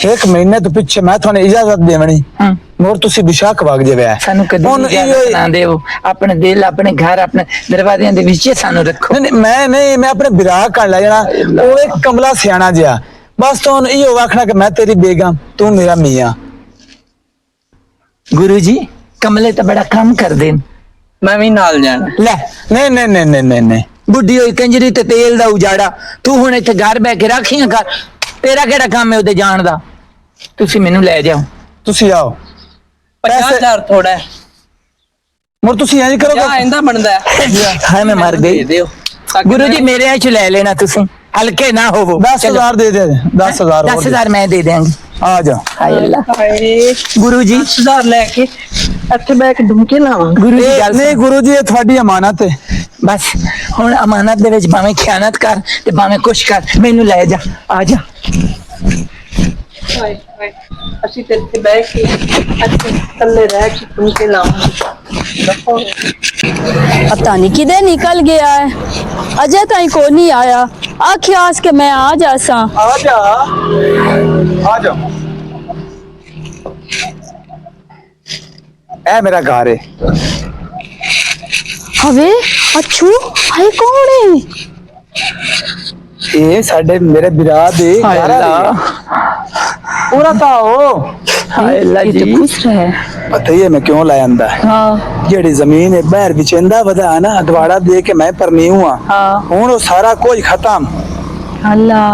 ਜੇ ਇੱਕ ਮਹੀਨੇ ਤੋਂ ਪਿੱਛੇ ਮੈਂ ਤੁਹਾਨੂੰ ਇਜਾਜ਼ਤ ਦੇਵਣੀ, ਹਾਂ ਮੋਰ ਤੁਸੀਂ ਬਿਸ਼ੱਕ ਵਗ ਜਾਵੇ। ਸਾਨੂੰ ਕਦੀ ਹੁਣ ਇਜਾਜ਼ਤ ਨਾ ਦਿਓ। ਆਪਣੇ ਦਿਲ, ਆਪਣੇ ਘਰ, ਆਪਣੇ ਦਰਵਾਜ਼ਿਆਂ ਦੇ ਵਿੱਚ ਸਾਨੂੰ ਰੱਖੋ। ਨਹੀਂ ਮੈਂ ਆਪਣੇ ਵਿਰਾਹ ਕਰ ਲੈ ਜਾਣਾ। ਉਹ ਇੱਕ ਕਮਲਾ ਸਿਆਣਾ ਜਿਹਾ, ਬਸ ਤੁਹਾਨੂੰ ਇਹੋ ਆਖਣਾ ਕਿ ਮੈਂ ਤੇਰੀ ਬੇਗਮ, ਤੂੰ ਮੇਰਾ ਮੀਆਂ। ਗੁਰੂ ਜੀ ਕਮਲੇ ਤਾਂ ਬੜਾ ਕੰਮ ਕਰਦੇ ਨੇ। ਮੈਂ ਵੀ ਨਾਲ ਜਾਣਾ। ਲੈ ਨਹੀਂ ਬੁੱਢੀ ਹੋਈ ਕੰਜਰੀ ਤੇ ਤੇਲ ਦਾ ਉਜਾੜਾ, ਤੂੰ ਹੁਣ ਇੱਥੇ ਘਰ ਬਹਿ ਕੇ ਰਾਖੀਆਂ ਕਰ। ਤੇਰਾ ਕਿਹੜਾ ਕੰਮ ਹੈ ਉਹਦੇ ਜਾਣ ਦਾ? ਤੁਸੀਂ ਮੈਨੂੰ ਲੈ ਜਾਓ। ਤੁਸੀਂ ਆਓ। 50,000 ਥੋੜਾ ਹੈ, ਮੋਰ ਤੁਸੀਂ ਇੰਜ ਕਰੋਗੇ। ਜਾਂ ਇੰਦਾ ਬਣਦਾ ਹੈ। ਹਾਏ ਮੈਂ ਮਰ ਗਈ। ਦੇ ਦਿਓ। ਗੁਰੂ ਜੀ ਮੇਰੇ ਚ ਲੈ ਲੈਣਾ ਤੁਸੀਂ, ਹਲਕੇ ਨਾ ਹੋਵੋ। 10,000 ਦੇ ਦੇ, 10,000 ਹੋਰ ਦੇ। 10,000 ਮੈਂ ਦੇ ਦਿਆਂਗੀ। ਆ ਜਾ। ਹਾਏ ਅੱਲਾ। ਹਾਏ ਗੁਰੂ ਜੀ 10,000 ਲੈ ਕੇ ਇੱਥੇ ਬੈ ਕੇ ਡੁਮਕੇ ਲਾਵਾਂ। ਗੁਰੂ ਜੀ ਗੱਲ ਨਹੀਂ ਗੁਰੂ ਜੀ, ਇਹ ਤੁਹਾਡੀ ਅਮਾਨਤ ਹੈ। ਬਸ ਹੁਣ ਅਮਾਨਤ ਦੇ ਵਿੱਚ ਭਾਵੇਂ ਖਿਆਨਤ ਕਰ ਤੇ ਭਾਵੇਂ ਕੁਛ ਕਰ, ਮੈਨੂੰ ਲੈ ਜਾ। ਆ ਜਾ। ਹਾਏ ਹਾਏ, ਅਸੀਂ ਤੇ ਇੱਥੇ ਬੈ ਕੇ ਇੱਥੇ ਥੱਲੇ ਰਹਿ ਕੇ ਡੁਮਕੇ ਲਾਵਾਂ। ਦੇਖੋ पता नहीं किधे निकल गया है, अजय ताई को नहीं आया। आखियास के मैं आ जासा। आ जा, आ जा। ए मेरा घर है। हवे अच्छू हाय कौन है? ये साडे मेरे विराह दे हाय घर वाले अल्लाह। है। पूरा था वो। ਹਾਏ ਅੱਲਾ ये तो ਜੀ। खुश है। पता ही है मैं क्यों लाया अंदा है। हाँ जेड़ी जमीन है बहर बिचेंदा वदा ना, दवाड़ा दे के मैं परनी हुआ। हाँ हुन वो सारा कुछ खत्म। अल्लाह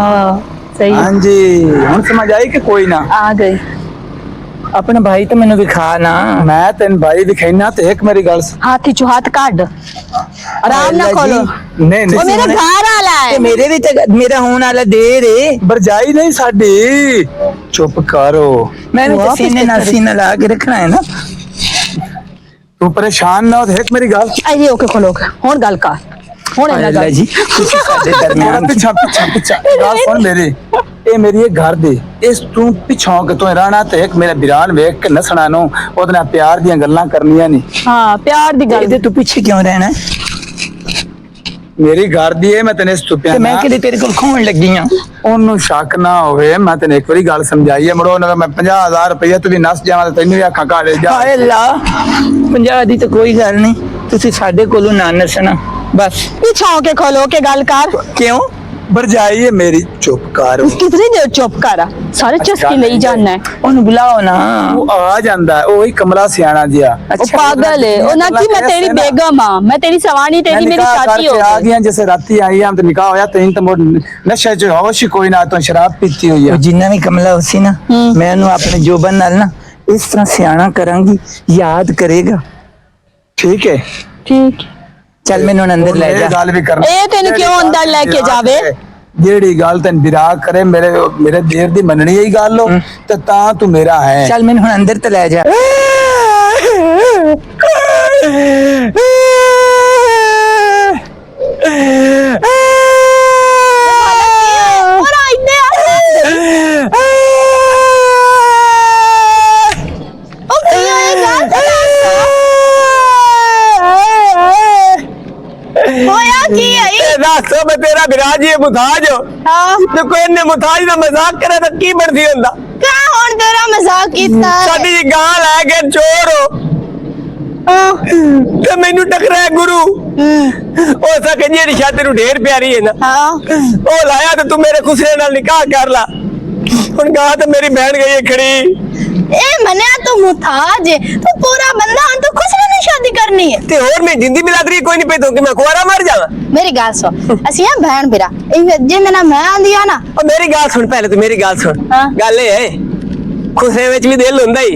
सही हाँ जी, हुन समझ आई कि कोई ना। आ गई। अपना भाई तो मैंने दिखा ना। मैं तेन भाई दिखाईना ते एक मेरी गल हाथी चो हाथ काट, आराम ना अल्लाह खोलो। जी। नहीं वो मेरा नहीं घर वाला ते है। मेरे भी तो मेरा होने वाला देर है। बरजाई नहीं साडी। चुप करो, मैं भी तो सीने ना सीना ला के रखना है ना। तू परेशान ना हो। ते एक मेरी गल अरे ओके खोलो हुन गल कर हुन हाय ना अल्लाह गल। जी तुसी साडे थोड़ा दरमियान पिछा पिछा पिछा गल सुन मेरी। ये मेरी एक घर दे, इस तू पिछों के तू रहना ते एक मेरा बिरान वेख के नसना नो, ओदे नाल प्यार दियां गल्लां करनियां नहीं। हाँ प्यार दी गल। दे तू पीछे क्यों रहना है? मेरी घर दी है, मैं तेने स्तुपिया ते मैं किदे तेरे को खोण लगी हां। ओनू शक ना होवे। मैं तेने एक बारी गल समझाई है, मुड़ो ना मैं 50,000 रुपया तू भी नस जावां ते तैनू भी आखां घाड़े जा। हाय अल्लाह, 50 दी तो कोई गल नहीं, तुसी साडे कोलों ना नसना बस। पीछा होके खोलो के गल कर। क्यों? बरजाई है मेरी। चुप कर। कितनी देर चुप करा, सारे चस्की ले जाना है। ओनु बुलाओ ना। वो आ जांदा है, ओही कमला सियाना जिया। वो पागल है। वो ना कि मैं तेरी बेगम हां, मैं तेरी सवानी, तेरी मेरी चाची हो आ गई। गया जैसे राती आई हम तो निकाह होया तेन तो मोर नशे च होश ही कोई ना, तो शराब पीती हुई वो है। जिन्ना भी कमला होसी ना, मैं ओनु अपने जोबन नाल ना इस तरह सियाना करांगी, याद करेगा। ठीक है, ठीक चल मैनू अंदर ले मेरी जा। गल भी करना। ए तेन क्यों अंदर लेके जावे? जेड़ी गल तेन विराह करे मेरे मेरे देर दी मननी यही गल हो ते तां तू मेरा है। चल मैनू अंदर तो ले जा। पूरा इतने ओ भैया ये गल होया की है? रास्ते में तेरा विराज ही मुताज हो। हां तो कोई ने मुताज का मजाक करे तो की बनती होंदा? का हुन तेरा मजाक कीता है? साडी जी गां लै के चोर हो ते मैनू टकराया गुरु। ओ सके जेड़ी शायद तेनू ढेर प्यारी है ना, हां ओ लाया तो तू मेरे खुसरे नाल निकाह कर ला। हुन गां तो मेरी बहन गई है खड़ी। ए मने तू मुताज है, तू पूरा बंदा हूं, तू खुश रहने शादी करनी है। ते और मैं जिंदी बिलादरी कोई नहीं पे तो कि मैं कुआरा मर जावा। मेरी गाल सुन, असि हैं बहन बिरा, जे मेरा मैं आंदी आ ना। ओ मेरी गाल सुन, पहले तू मेरी गाल सुन। हाँ। गल ये है खुसरे विच भी दिल हुंदा ही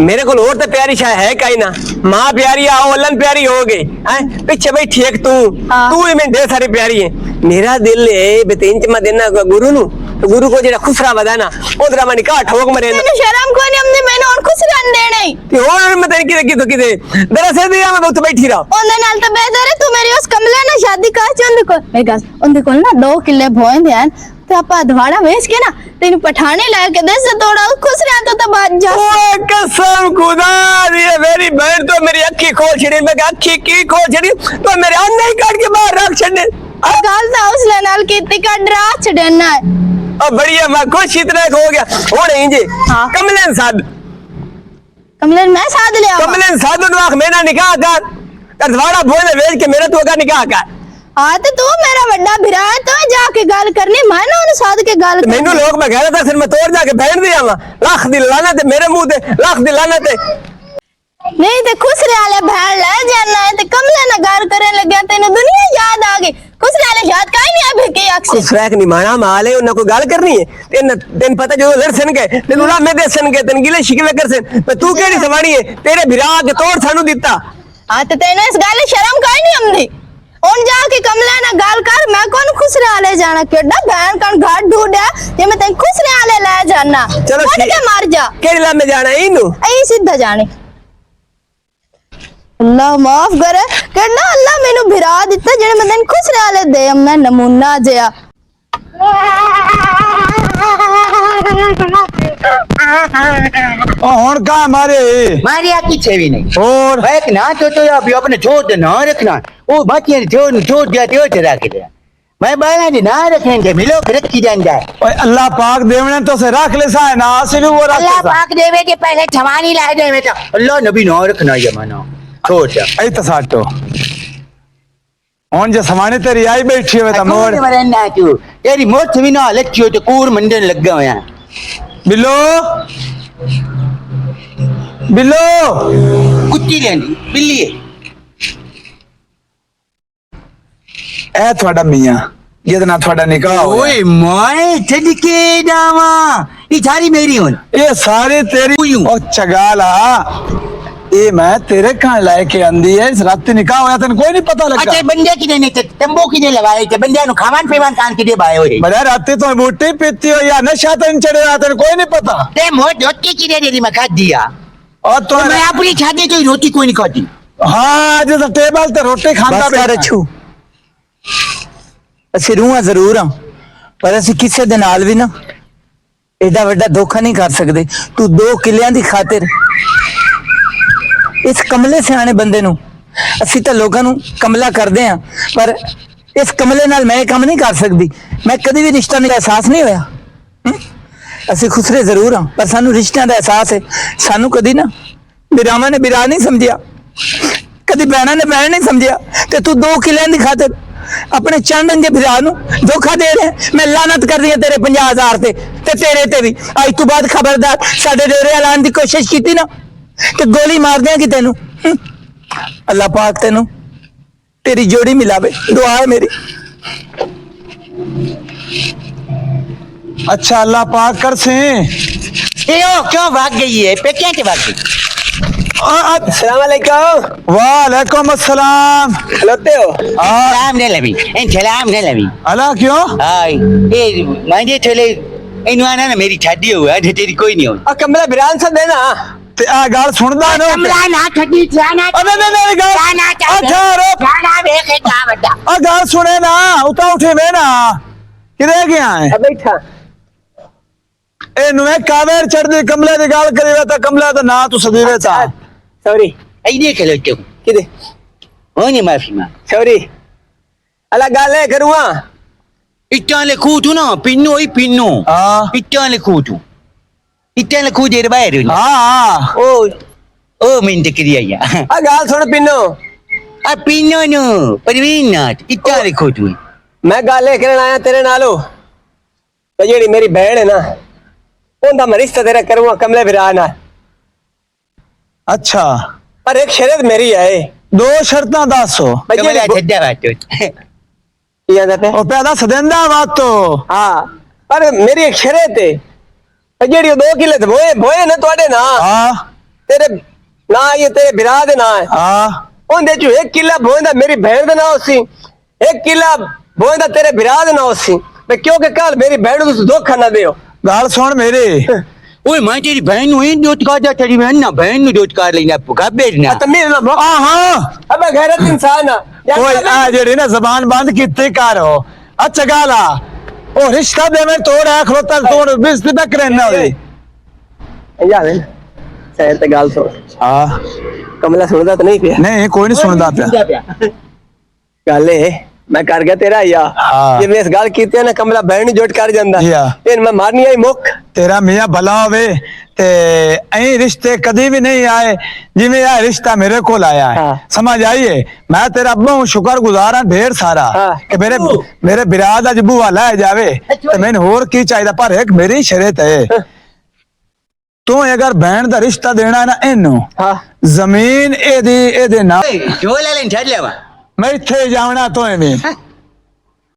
मेरे को और तो प्यारी शाय है कहीं ना माँ प्यारी आ ओलन प्यारी हो गई हैं पीछे बैठी एक तू हाँ। तू ही में ढेर सारी प्यारी है मेरा दिल है बेतीन च मैं देना गुरु नु तो गुरु को जेड़ा खुसरा वदाना ओदरा में निकाह ठोक मरे ना तेनु शर्म कोई नहीं हमने मैंने और खुश रहन देना ही ते और मैं तेरे की तो किदे दरअसल दिया मैं बहुत बैठी रहा ਉਹਦੇ ਨਾਲ ਤਾਂ ਬੇਦਰ ਤੂੰ ਮੇਰੀ ਉਸ ਕਮਲੇ ਨਾਲ ਸ਼ਾਦੀ ਕਰ ਚੰਦ ਕੋ ਮੇਰੀ ਗੱਲ ਉਹਦੇ ਕੋਲ ਨਾ 2 ਕਿੱਲੇ ਭੋਏ ਦੇ ਹਨ ਤੇ ਆਪਾਂ ਦਵਾੜਾ ਵੇਚ ਕੇ ਨਾ ਤੈਨੂੰ ਪਠਾਣੇ ਲੈ ਕੇ ਦੇ ਸੇ ਤੋੜਾ खुश रह तो बात जा ओ कसम खुदा दी मेरी बहन तो मेरी अखी खोल छड़ी मैं अखी की खोल छड़ी तो मेरे अन्ने ही काट के बाहर रख छड़ने गल ता उसले नाल कीती का डरा छड़ना है अब बढ़िया मैं खुश इतना हो गया हो नहीं जी हाँ। कमलेन साध कमले मैं साथ ले आवा कमलेन साधु नु मेरा निकाह कर दवाड़ा भोले बेच के मेरा तो का निकाह कर हाँ तो तू मेरा बड़ा भिरा है तो जाके गल करनी मैं ना उन्हें साथ के गल करनी मैनू लोग मैं कह रहा था फिर मैं तोड़ जाके बैठ दिया वा लाख दी लानत है मेरे मुंह ते लाख दी लानत है नहीं ते खुश रह बहन ले जाना है ते कमले ना गल करने लगे तेने दुनिया याद आ गई खुश रह याद काई नहीं आवे के अक्सर कुछ रैक नहीं माना माल है उन्हें कोई गल करनी है तेन पता जो लड़सन गए तेन उला में देसन गए तेन गिले शिकवे करसन पर तू केड़ी सवाणी है तेरे भिरा के तोड़ सानू दिता हाँ तो तेने इस गल शर्म काई नहीं आंदी उन जाके कमले ना गल कर मैं कौन खुश रह ले जाना केड़ा बहन कौन घाट ढूंढया जे मैं तेन खुश रह ले जाना चलो उठ के मर जा केड़ी ला में जाना है इनु ऐ सीधा जाने अल्लाह माफ करे केड़ा अल्लाह मेनू भिरा दिता जेने मैं तेन खुश रह ले दे मैं नमूना जया ओ हुन का मारे मारे आकी छेवी नहीं और एक ना तो अभी अपने छोड़ दे ना रखना वो बाकी छोड़ दिया तो चला के दिया मैं बाला जी ना रखेंगे मिलो रखी जाएंगे ओए अल्लाह पाक देवने तो से रख ले सा ना से भी वो रख अल्लाह ले पाक देवे के पहले ठवानी ला दे बेटा अल्लाह नबी ना रखना ये मानो छोड़ जा ऐ तो साटो हुन जे समाने तेरी आई बैठी है त मोड़ मरना तू तेरी मोछ भी ना लच्चियो तो कूर मंडन लग गया है बिल्लो बिल्लो कुत्ती लेंदी बिल्ली है ए थोड़ा मियां जितना थोड़ा निकाह होया ओए मैं छड़ के जावा ये सारी मेरी होन ये सारे तेरी ओ चगाला ये मैं तेरे कहां लाए के आंदी है इस रात निकाह होया तने कोई नहीं पता लगा अच्छा बंदे की ने तंबू की ने लगाए थे बंदे नु खावान पीवान कान के दे बाए होए बड़ा रात तो बूटी पीती हो या नशा तन चढ़े तने कोई नहीं पता ते मोट रोटी की दे मैं खा दिया और तो मैं अपनी शादी तो रोटी कोई नहीं खाती हां आज तो टेबल ते रोटी खांदा बस कर छू ਅਸੀਂ ਰੂਹਾਂ ਜ਼ਰੂਰ ਹਾਂ ਪਰ ਅਸੀਂ ਕਿਸੇ ਦੇ ਨਾਲ ਵੀ ਨਾ ਐਡਾ ਵੱਡਾ ਧੋਖਾ ਨਹੀਂ ਕਰ ਸਕਦੇ ਤੂੰ 2 ਕਿੱਲਿਆਂ ਦੀ ਖਾਤਰ ਇਸ ਕਮਲੇ ਸਿਆਣੇ ਬੰਦੇ ਨੂੰ ਅਸੀਂ ਤਾਂ ਲੋਕਾਂ ਨੂੰ ਕਮਲਾ ਕਰਦੇ ਹਾਂ ਪਰ ਇਸ ਕਮਲੇ ਨਾਲ ਮੈਂ ਇਹ ਕੰਮ ਨਹੀਂ ਕਰ ਸਕਦੀ ਮੈਂ ਕਦੀ ਵੀ ਰਿਸ਼ਤਾ ਨਹੀਂ ਅਹਿਸਾਸ ਨਹੀਂ ਹੋਇਆ ਅਸੀਂ ਖੁਸਰੇ ਜ਼ਰੂਰ ਹਾਂ ਪਰ ਸਾਨੂੰ ਰਿਸ਼ਤਿਆਂ ਦਾ ਅਹਿਸਾਸ ਹੈ ਸਾਨੂੰ ਕਦੀ ਨਾ ਬਿਰਾਵਾਂ ਨੇ ਬਿਰਾ ਨਹੀਂ ਸਮਝਿਆ ਕਦੀ ਭੈਣਾਂ ਨੇ ਭੈਣ ਨਹੀਂ ਸਮਝਿਆ ਤੇ ਤੂੰ 2 ਕਿੱਲਿਆਂ ਦੀ ਖਾਤਰ अपने चंदन के भरा धोखा दे रहे मैं लानत कर रही तेरे 50,000 ते तेरे ते भी आज तू बाद खबरदार साडे डेरे लाने की कोशिश की ना कि गोली मार देंगी तेनू अल्लाह पाक तेनू तेरी जोड़ी मिलावे दुआ है मेरी अच्छा अल्लाह पाक कर से ये ओ क्यों भाग गई है पे क्या के भाग गई अस्सलाम वालेकुम वालेकुम अस्सलाम खलोते हो सलाम ने लवी इन सलाम ने लवी अला क्यों हाय ये मांजे चले इनु आना ना मेरी शादी हुआ है तेरी कोई नहीं हो आ कमला बिरान सा देना ते आ गाल सुनदा ना कमला ना छड़ी जाना अबे मेरी गाल जाना अच्छा रो जाना देखे जा बता आ गाल सुने ना उता उठे वे ना किरे गया है बैठा ए नुए कावेर चढ़दी कमले दी गाल करीवे ता कमला दा ना तू सदीवे ता सॉरी आई देख लो तुम किदे ओने माफी मां सॉरी अला गाले करूआ इटाले कूटू ना पिन्नो ही पिन्नो हां इटाले कूटू दे बाहर हां ओ मिंट करिया या आ गाल सुन पिन्नो आ पिन्नो नो परवीन नाथ इटाले कूटू मैं गाले करन आया तेरे नालो ते जेड़ी मेरी बहन है ना ओंदा मैं रिश्ता तेरा करूंगा कमले बिरा नाल अच्छा पर एक शर्त मेरी है 2 शर्तां दसो कमला छड्डा बात याद आते ओ पैदा सदेंदा बात तो हाँ पर मेरी एक शर्त है ਜਿਹੜੀ 2 ਕਿੱਲੇ ਤੇ ਬੋਏ ਨੇ ਤੁਹਾਡੇ ਨਾ ਹਾਂ ਤੇਰੇ ਨਾ ਇਹ ਤੇਰੇ ਵਿਰਾਹ ਦੇ ਨਾਂ ਹੈ ਹਾਂ ਉਹਦੇ ਚੋਂ 1 ਕਿੱਲਾ ਬੋਇੰਦਾ ਮੇਰੀ ਭੈਣ ਦੇ ਨਾਂ ਸੀ 1 ਕਿੱਲਾ ਬੋਇੰਦਾ ਤੇਰੇ ਵਿਰਾਹ ਦੇ ਨਾਂ ਸੀ ਤੇ ਕਿਉਂਕਿ ਕੱਲ ਮੇਰੀ ਭੈਣ ਨੂੰ ਤੁਸੀਂ ਧੋਖਾ ਨਾ ਦਿਓ ਗੱਲ ਸੁਣ ਮੇਰੇ ਓਏ ਮੈਂ ਤੇਰੀ ਬਹਿਨ ਨੂੰ ਇਹ ਜੋਤ ਕਰ ਜਾ ਤੇਰੀ ਬਹਿਨ ਨਾ ਬਹਿਨ ਨੂੰ ਜੋਤ ਕਰ ਲੈਣਾ ਪੁਕਾ ਭੇਜਣਾ ਤਮੀਜ਼ ਨਾ ਬੋ ਹਾਂ ਅਬੇ ਗੈਰਤ ਇਨਸਾਨ ਆ ਕੋਈ ਆ ਜਿਹੜੀ ਨਾ ਜ਼ਬਾਨ ਬੰਦ ਕੀਤੀ ਕਰ ਹੋ ਅੱਛਾ ਗੱਲ ਆ ਉਹ ਰਿਸ਼ਤਾ ਦੇ ਮੈਂ ਤੋੜ ਆ ਖਲੋਤਾ ਤੋੜ ਬਿਸਤੀ ਤੱਕ ਰਹਿਣਾ ਹੋਵੇ ਯਾਰ ਸੈਰ ਤੇ ਗੱਲ ਸੁਣ ਹਾਂ ਕਮਲਾ ਸੁਣਦਾ ਤਾਂ ਨਹੀਂ ਪਿਆ ਨਹੀਂ ਕੋਈ ਨਹੀਂ ਸੁਣਦਾ ਪਿਆ ਗੱਲ ਇਹ ਮੈਂ ਕਰ ਗਿਆ ਤੇਰਾ ਯਾ ਹਾਂ। ਜੇ ਮੈਂ ਇਸ ਗੱਲ ਕੀਤੀ ਨਾ ਕਮਲਾ ਬਹਿਣ ਨੂੰ ਜੁਟ ਕਰ ਜਾਂਦਾ ਜੀ ਹਾਂ। ਇਹ ਮੈਂ ਮਾਰਨੀ ਆਈ ਮੁੱਕ ਤੇਰਾ ਮੀਆਂ ਭਲਾ ਹੋਵੇ ਤੇ ਐਂ ਰਿਸ਼ਤੇ ਕਦੀ ਵੀ ਨਹੀਂ ਆਏ ਜਿਵੇਂ ਇਹ ਰਿਸ਼ਤਾ ਮੇਰੇ ਕੋਲ ਆਇਆ ਹੈ ਹਾਂ। ਸਮਝ ਆਈਏ ਮੈਂ ਤੇਰਾ ਬਹੁਤ ਸ਼ੁਕਰਗੁਜ਼ਾਰ ਹਾਂ ਢੇਰ ਸਾਰਾ ਹਾਂ। ਕਿ ਮੇਰੇ ਬਿਰਾਦ ਅੱਜ ਬੂਆ ਲੈ ਜਾਵੇ ਤੇ ਮੈਨੂੰ ਹੋਰ ਕੀ ਚਾਹੀਦਾ ਪਰ ਇੱਕ ਮੇਰੀ ਸ਼ਰਤ ਹੈ ਤੂੰ ਅਗਰ ਭੈਣ ਦਾ ਰਿਸ਼ਤਾ ਦੇਣਾ ਨਾ ਇਹਨੂੰ ਹਾਂ ਜ਼ਮੀਨ ਇਹਦੇ ਨਾਲ ਜੋ ਲੈ ਲੈਣ ਛੱਡ ਲਿਆ ਵਾ ਮੈਂ ਇੱਥੇ ਜਾਵਣਾ ਤੋਂ ਐਵੇਂ